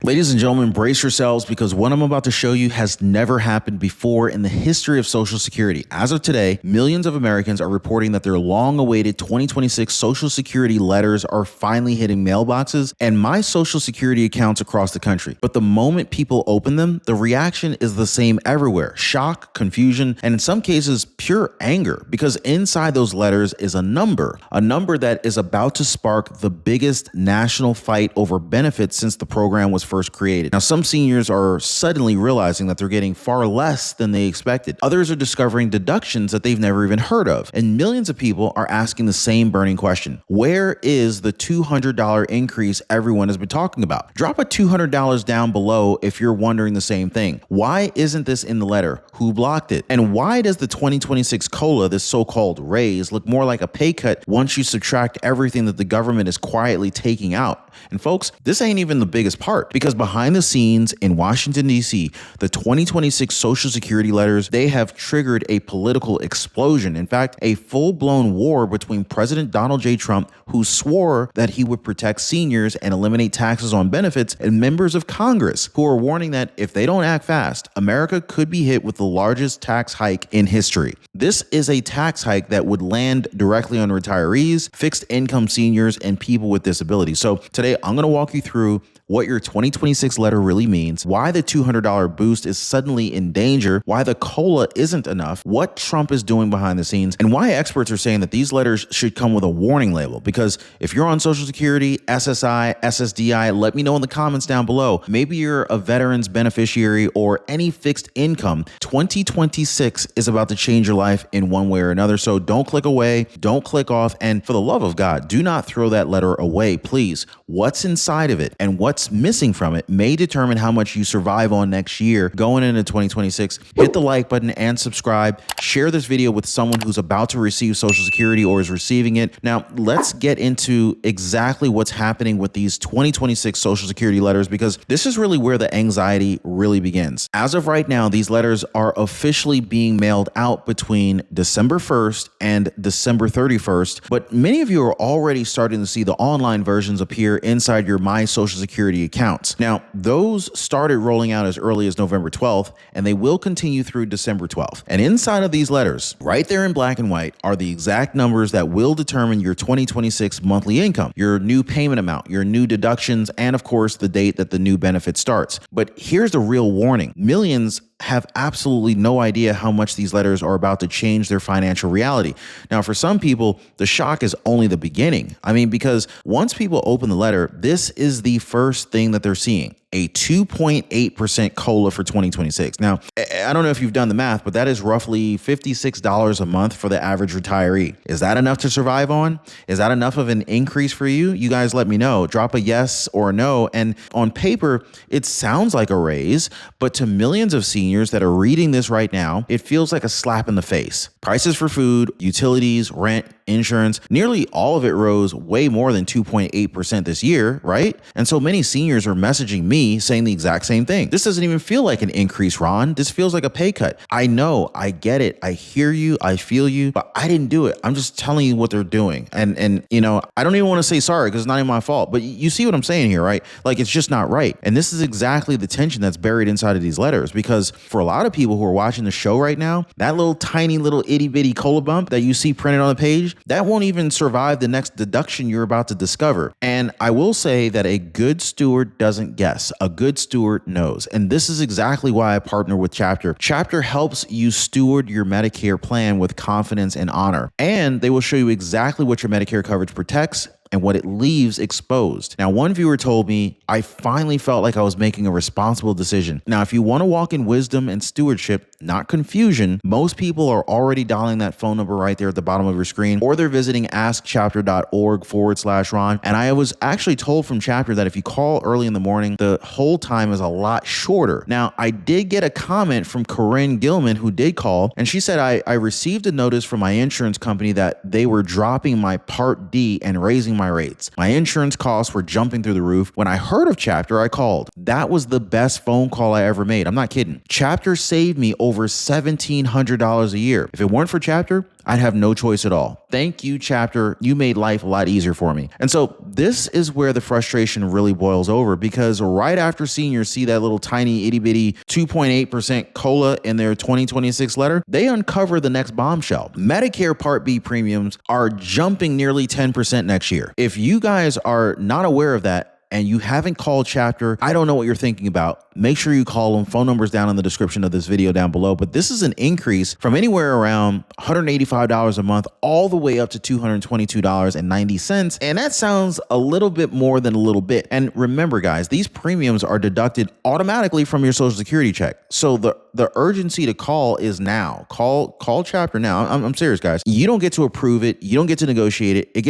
Ladies and gentlemen, brace yourselves because what I'm about to show you has never happened before in the history of Social Security. As of today, millions of Americans are reporting that their long-awaited 2026 Social Security letters are finally hitting mailboxes and my Social Security accounts across the country. But the moment people open them, the reaction is the same everywhere. Shock, confusion, and in some cases, pure anger, because inside those letters is a number that is about to spark the biggest national fight over benefits since the program was first created. Now, some seniors are suddenly realizing that they're getting far less than they expected. Others are discovering deductions that they've never even heard of. And millions of people are asking the same burning question. Where is the $200 increase everyone has been talking about? Drop a $200 down below if you're wondering the same thing. Why isn't this in the letter? Who blocked it? And why does the 2026 COLA, this so-called raise, look more like a pay cut once you subtract everything that the government is quietly taking out? And folks, this ain't even the biggest part, because behind the scenes in Washington, D.C., the 2026 Social Security letters, they have triggered a political explosion. In fact, a full-blown war between President Donald J. Trump, who swore that he would protect seniors and eliminate taxes on benefits, and members of Congress who are warning that if they don't act fast, America could be hit with the largest tax hike in history. This is a tax hike that would land directly on retirees, fixed income seniors, and people with disabilities. So today, I'm going to walk you through what your 2026 letter really means, why the $200 boost is suddenly in danger, why the COLA isn't enough, what Trump is doing behind the scenes, and why experts are saying that these letters should come with a warning label. Because if you're on Social Security, SSI, SSDI, let me know in the comments down below. Maybe you're a veteran's beneficiary or any fixed income. 2026 is about to change your life in one way or another. So don't click away, don't click off, and for the love of God, do not throw that letter away, please. What's inside of it and what's missing from it may determine how much you survive on next year going into 2026. Hit the like button and subscribe. Share this video with someone who's about to receive Social Security or is receiving it. Now, let's get into exactly what's happening with these 2026 Social Security letters, because this is really where the anxiety really begins. As of right now, these letters are officially being mailed out between December 1st and December 31st, but many of you are already starting to see the online versions appear inside your My Social Security accounts. Now, those started rolling out as early as November 12th, and they will continue through December 12th. And inside of these letters, right there in black and white, are the exact numbers that will determine your 2026 monthly income, your new payment amount, your new deductions, and of course, the date that the new benefit starts. But here's the real warning. Millions have absolutely no idea how much these letters are about to change their financial reality. Now, for some people, the shock is only the beginning. I mean, because once people open the letter, this is the first thing that they're seeing. A 2.8% COLA for 2026. Now, I don't know if you've done the math, but that is roughly $56 a month for the average retiree. Is that enough to survive on? Is that enough of an increase for you? You guys let me know. Drop a yes or a no. And on paper, it sounds like a raise, but to millions of seniors that are reading this right now, it feels like a slap in the face. Prices for food, utilities, rent, insurance, nearly all of it rose way more than 2.8% this year, right? And so many seniors are messaging me saying the exact same thing. This doesn't even feel like an increase, Ron. This feels like a pay cut. I know, I get it. I hear you, I feel you, but I didn't do it. I'm just telling you what they're doing. And you know, I don't even want to say sorry because it's not even my fault, but you see what I'm saying here, right? Like, it's just not right. And this is exactly the tension that's buried inside of these letters, because for a lot of people who are watching the show right now, that little tiny little itty bitty COLA bump that you see printed on the page, that won't even survive the next deduction you're about to discover. And I will say that a good steward doesn't guess. A good steward knows. And this is exactly why I partner with Chapter. Chapter helps you steward your Medicare plan with confidence and honor. And they will show you exactly what your Medicare coverage protects and what it leaves exposed. Now, one viewer told me, I finally felt like I was making a responsible decision. Now, if you want to walk in wisdom and stewardship, not confusion, most people are already dialing that phone number right there at the bottom of your screen, or they're visiting askchapter.org/Ron. And I was actually told from Chapter that if you call early in the morning, the hold time is a lot shorter. Now, I did get a comment from Corinne Gilman, who did call, and she said, I received a notice from my insurance company that they were dropping my Part D and raising my rates. My insurance costs were jumping through the roof. When I heard of Chapter, I called. That was the best phone call I ever made. I'm not kidding. Chapter saved me over over $1,700 a year. If it weren't for Chapter, I'd have no choice at all. Thank you, Chapter. You made life a lot easier for me. And so this is where the frustration really boils over, because right after seniors see that little tiny itty bitty 2.8% COLA in their 2026 letter, they uncover the next bombshell. Medicare Part B premiums are jumping nearly 10% next year. If you guys are not aware of that, and you haven't called Chapter, I don't know what you're thinking about. Make sure you call them. Phone number's down in the description of this video down below. But this is an increase from anywhere around $185 a month all the way up to $222.90. And that sounds a little bit more than a little bit. And remember, guys, these premiums are deducted automatically from your Social Security check. So the urgency to call is now. Call Chapter now. I'm serious, guys. You don't get to approve it. You don't get to negotiate it. It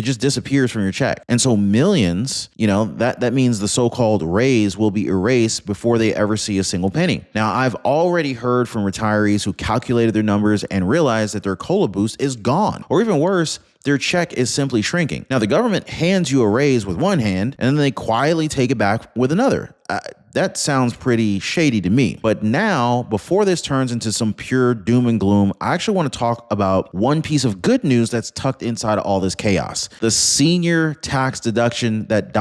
just disappears from your check. And so millions, that means the so-called raise will be erased before they ever see a single penny. Now, I've already heard from retirees who calculated their numbers and realized that their COLA boost is gone, or even worse, their check is simply shrinking. Now, the government hands you a raise with one hand, and then they quietly take it back with another. That sounds pretty shady to me. But now, before this turns into some pure doom and gloom, I actually want to talk about one piece of good news that's tucked inside of all this chaos. The senior tax deduction that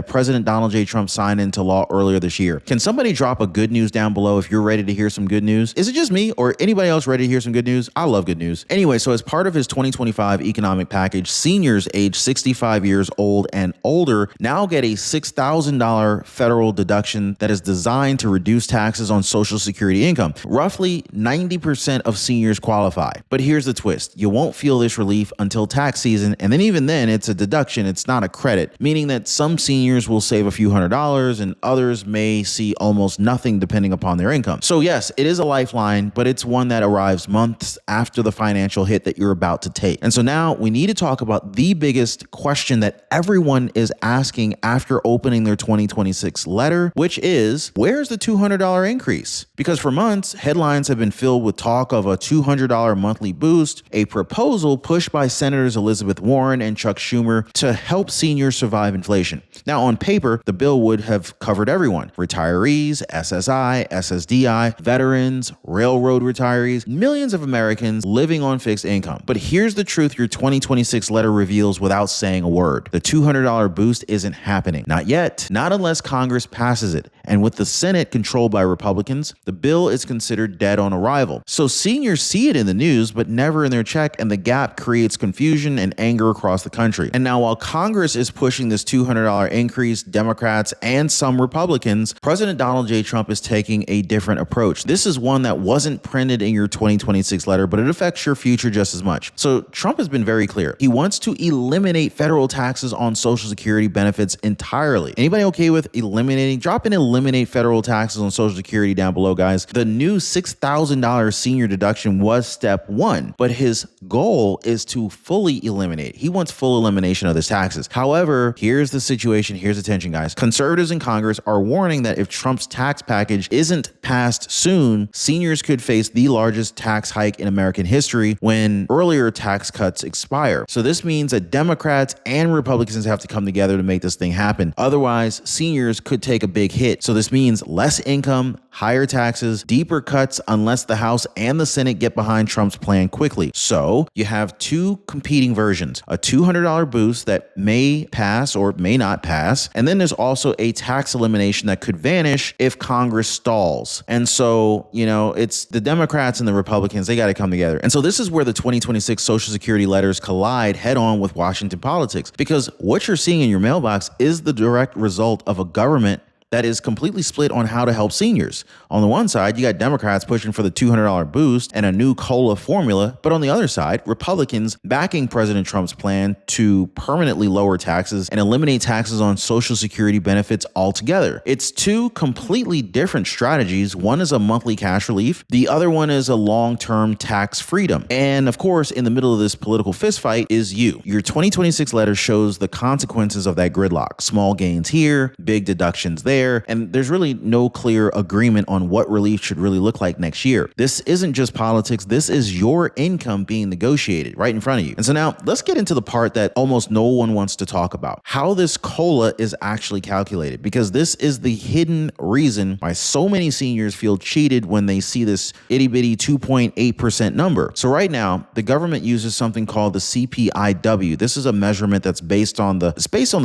President Donald J. Trump signed into law earlier this year. Can somebody drop a good news down below if you're ready to hear some good news? Is it just me or anybody else ready to hear some good news? I love good news. Anyway, so as part of his 2025 economic package, seniors age 65 years old and older now get a $6,000 federal deduction that is designed to reduce taxes on Social Security income. Roughly 90% of seniors qualify. But here's the twist. You won't feel this relief until tax season, and then even then, it's a deduction. It's not a credit, meaning that some seniors will save a few $100s and others may see almost nothing depending upon their income. So yes, it is a lifeline, but it's one that arrives months after the financial hit that you're about to take. And so now we need to talk about the biggest question that everyone is asking after opening their 2026 letter, which is, where's the $200 increase? Because for months, headlines have been filled with talk of a $200 monthly boost, a proposal pushed by Senators Elizabeth Warren and Chuck Schumer to help seniors survive inflation. Now, on paper, the bill would have covered everyone: retirees, SSI, SSDI, veterans, railroad retirees, millions of Americans living on fixed income. But here's the truth your 2026 letter reveals without saying a word. The $200 boost isn't happening. Not yet. Not unless Congress passes it. And with the Senate controlled by Republicans, the bill is considered dead on arrival. So seniors see it in the news, but never in their check, and the gap creates confusion and anger across the country. And now, while Congress is pushing this $200 increase, Democrats and some Republicans, President Donald J. Trump is taking a different approach. This is one that wasn't printed in your 2026 letter, but it affects your future just as much. So Trump has been very clear. He wants to eliminate federal taxes on Social Security benefits entirely. Anybody okay with eliminating? Drop in eliminate federal taxes on Social Security down below, guys. The new $6,000 senior deduction was step one, but his goal is to fully eliminate. He wants full elimination of his taxes. However, here's the situation. Here's the tension, guys. Conservatives in Congress are warning that if Trump's tax package isn't passed soon, seniors could face the largest tax hike in American history when earlier tax cuts expire. So this means that Democrats and Republicans have to come together to make this thing happen. Otherwise, seniors could take a big hit. So this means less income, higher taxes, deeper cuts unless the House and the Senate get behind Trump's plan quickly. So you have two competing versions: a $200 boost that may pass or may not pass, and then there's also a tax elimination that could vanish if Congress stalls. And so, it's the Democrats and the Republicans, they got to come together. And so this is where the 2026 Social Security letters collide head on with Washington politics, because what you're seeing in your mailbox is the direct result of a government that is completely split on how to help seniors. On the one side, you got Democrats pushing for the $200 boost and a new COLA formula. But on the other side, Republicans backing President Trump's plan to permanently lower taxes and eliminate taxes on Social Security benefits altogether. It's two completely different strategies. One is a monthly cash relief. The other one is a long-term tax freedom. And of course, in the middle of this political fistfight is you. Your 2026 letter shows the consequences of that gridlock. Small gains here, big deductions there. there, and there's really no clear agreement on what relief should really look like next year. This isn't just politics. This is your income being negotiated right in front of you. And so now let's get into the part that almost no one wants to talk about, how this COLA is actually calculated, because this is the hidden reason why so many seniors feel cheated when they see this itty bitty 2.8% number. So right now, the government uses something called the CPIW. This is a measurement that's based on the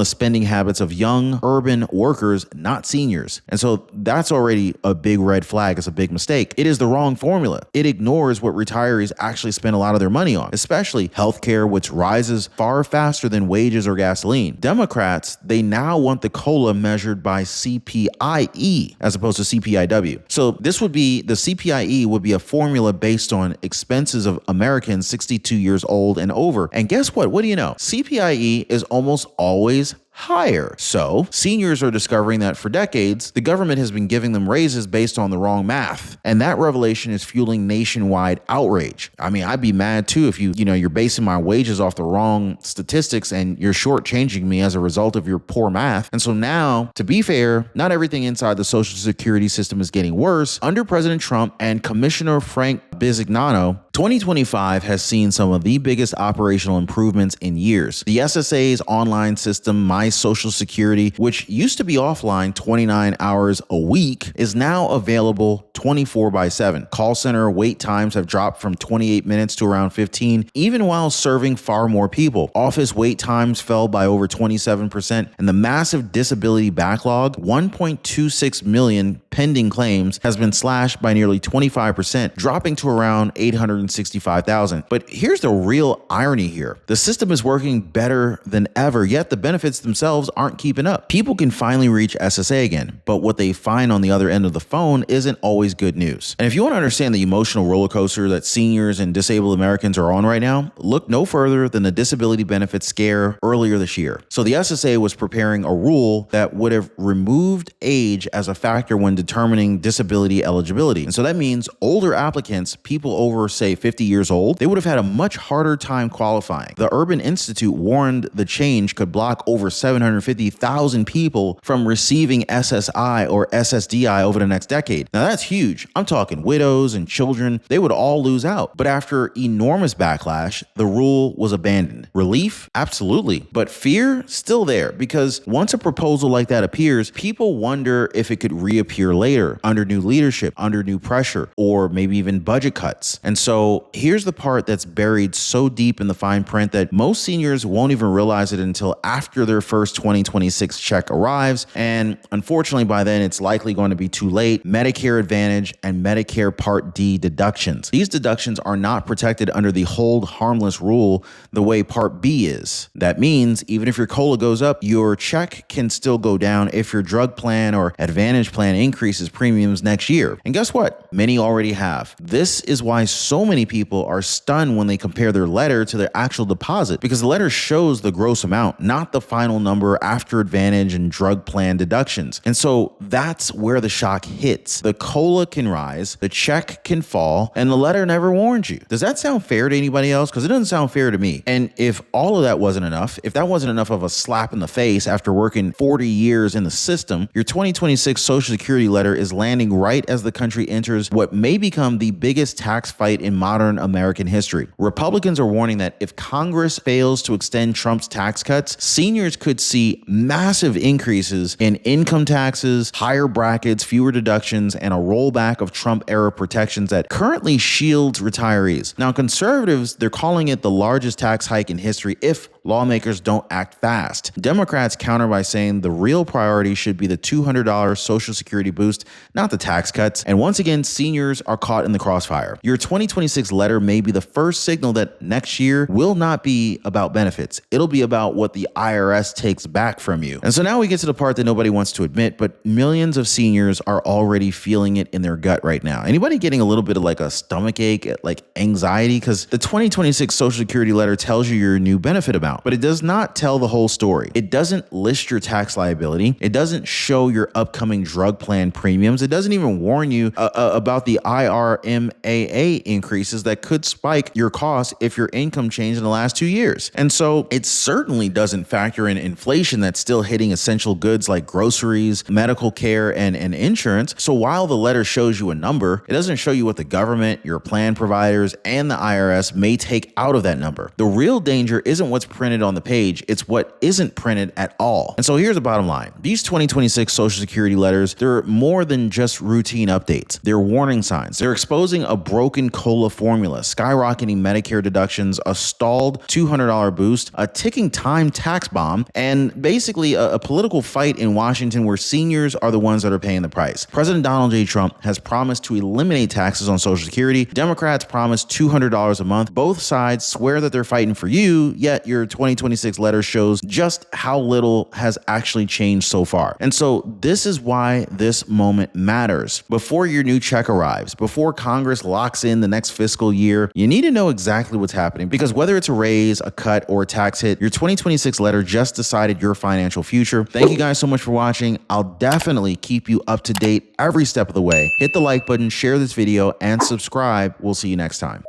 spending habits of young urban workers, not seniors. And so that's already a big red flag. It's a big mistake. It is the wrong formula. It ignores what retirees actually spend a lot of their money on, especially healthcare, which rises far faster than wages or gasoline. Democrats, they now want the COLA measured by CPIE as opposed to CPIW. So the CPIE would be a formula based on expenses of Americans 62 years old and over. And guess what? What do you know? CPIE is almost always higher. So seniors are discovering that for decades, the government has been giving them raises based on the wrong math. And that revelation is fueling nationwide outrage. I mean, I'd be mad too if you're basing my wages off the wrong statistics and you're shortchanging me as a result of your poor math. And so now, to be fair, not everything inside the Social Security system is getting worse. Under President Trump and Commissioner Frank Bisignano, 2025 has seen some of the biggest operational improvements in years. The SSA's online system, My Social Security, which used to be offline 29 hours a week, is now available 24/7. Call center wait times have dropped from 28 minutes to around 15, even while serving far more people. Office wait times fell by over 27%, and the massive disability backlog, 1.26 million pending claims, has been slashed by nearly 25%, dropping to around 865,000. But here's the real irony here. The system is working better than ever, yet the benefits themselves aren't keeping up. People can finally reach SSA again, but what they find on the other end of the phone isn't always good news. And if you want to understand the emotional roller coaster that seniors and disabled Americans are on right now, look no further than the disability benefits scare earlier this year. So the SSA was preparing a rule that would have removed age as a factor when determining disability eligibility. And so that means older applicants, people over, say, 50 years old, they would have had a much harder time qualifying. The Urban Institute warned the change could block over 750,000 people from receiving SSI or SSDI over the next decade. Now that's huge. I'm talking widows and children. They would all lose out. But after enormous backlash, the rule was abandoned. Relief? Absolutely. But fear? Still there, because once a proposal like that appears, people wonder if it could reappear later under new leadership, under new pressure, or maybe even budget cuts. And so here's the part that's buried so deep in the fine print that most seniors won't even realize it until after their first 2026 check arrives. And unfortunately, by then, it's likely going to be too late. Medicare Advantage and Medicare Part D deductions. These deductions are not protected under the hold harmless rule the way Part B is. That means even if your COLA goes up, your check can still go down if your drug plan or Advantage plan increases premiums next year. And guess what? Many already have. This is why so many people are stunned when they compare their letter to their actual deposit, because the letter shows the gross amount, not the final number after Advantage and drug plan deductions. And so that's where the shock hits. The COLA can rise, the check can fall, and the letter never warned you. Does that sound fair to anybody else? Because it doesn't sound fair to me. And if all of that wasn't enough, if that wasn't enough of a slap in the face after working 40 years in the system, your 2026 Social Security letter is landing right as the country enters what may become the biggest tax fight in modern American history. Republicans are warning that if Congress fails to extend Trump's tax cuts, seniors could see massive increases in income taxes, higher brackets, fewer deductions, and a rollback of Trump-era protections that currently shields retirees. Now, conservatives, they're calling it the largest tax hike in history if lawmakers don't act fast. Democrats counter by saying the real priority should be the $200 Social Security boost, not the tax cuts. And once again, seniors are caught in the crossfire. Your 2026 letter may be the first signal that next year will not be about benefits. It'll be about what the IRS takes back from you. And so now we get to the part that nobody wants to admit, but millions of seniors are already feeling it in their gut right now. Anybody getting a little bit of like a stomach ache, like anxiety? Because the 2026 Social Security letter tells you your new benefit amount. out, but it does not tell the whole story. It doesn't list your tax liability. It doesn't show your upcoming drug plan premiums. It doesn't even warn you about the IRMAA increases that could spike your costs if your income changed in the last 2 years. And so it certainly doesn't factor in inflation that's still hitting essential goods like groceries, medical care, and insurance. So while the letter shows you a number, it doesn't show you what the government, your plan providers, and the IRS may take out of that number. The real danger isn't what's printed on the page, it's what isn't printed at all. And so here's the bottom line. These 2026 Social Security letters, they're more than just routine updates. They're warning signs. They're exposing a broken COLA formula, skyrocketing Medicare deductions, a stalled $200 boost, a ticking time tax bomb, and basically a political fight in Washington where seniors are the ones that are paying the price. President Donald J. Trump has promised to eliminate taxes on Social Security. Democrats promise $200 a month. Both sides swear that they're fighting for you, yet your 2026 letter shows just how little has actually changed so far. And so this is why this moment matters. Before your new check arrives, before Congress locks in the next fiscal year, you need to know exactly what's happening, because whether it's a raise, a cut, or a tax hit, your 2026 letter just decided your financial future. Thank you guys so much for watching. I'll definitely keep you up to date every step of the way. Hit the like button, share this video, and subscribe. We'll see you next time.